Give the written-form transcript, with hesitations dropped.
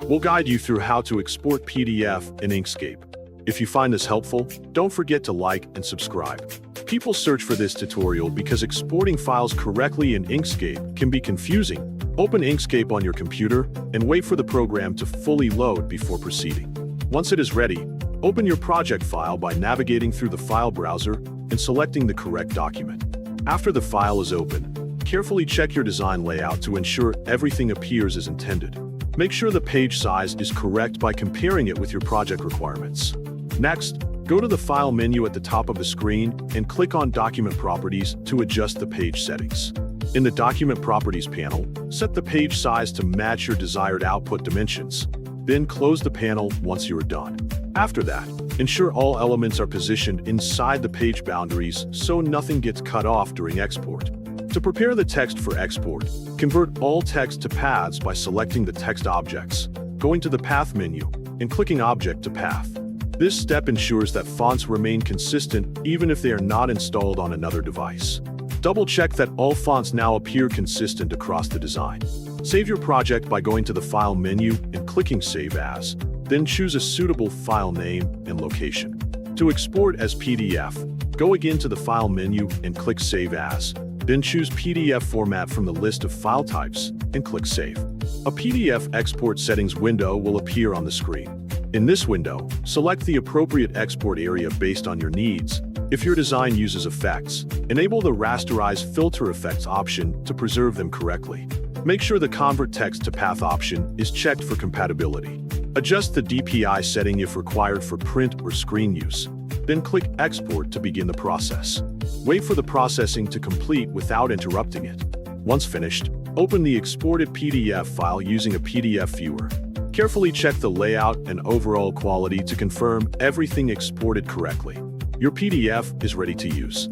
We'll guide you through how to export PDF in Inkscape. If you find this helpful, don't forget to like and subscribe. People search for this tutorial because exporting files correctly in Inkscape can be confusing. Open Inkscape on your computer and wait for the program to fully load before proceeding. Once it is ready, open your project file by navigating through the file browser and selecting the correct document. After the file is open, carefully check your design layout to ensure everything appears as intended. Make sure the page size is correct by comparing it with your project requirements. Next, go to the File menu at the top of the screen and click on Document Properties to adjust the page settings. In the Document Properties panel, set the page size to match your desired output dimensions. Then close the panel once you are done. After that, ensure all elements are positioned inside the page boundaries so nothing gets cut off during export. To prepare the text for export, convert all text to paths by selecting the text objects, going to the Path menu, and clicking Object to Path. This step ensures that fonts remain consistent even if they are not installed on another device. Double-check that all fonts now appear consistent across the design. Save your project by going to the File menu and clicking Save As, then choose a suitable file name and location. To export as PDF, go again to the File menu and click Save As, then choose PDF format from the list of file types and click Save. A PDF export settings window will appear on the screen. In this window, select the appropriate export area based on your needs. If your design uses effects, enable the Rasterize filter effects option to preserve them correctly. Make sure the Convert Text to Path option is checked for compatibility. Adjust the DPI setting if required for print or screen use. Then click Export to begin the process. Wait for the processing to complete without interrupting it. Once finished, open the exported PDF file using a PDF viewer. Carefully check the layout and overall quality to confirm everything exported correctly. Your PDF is ready to use.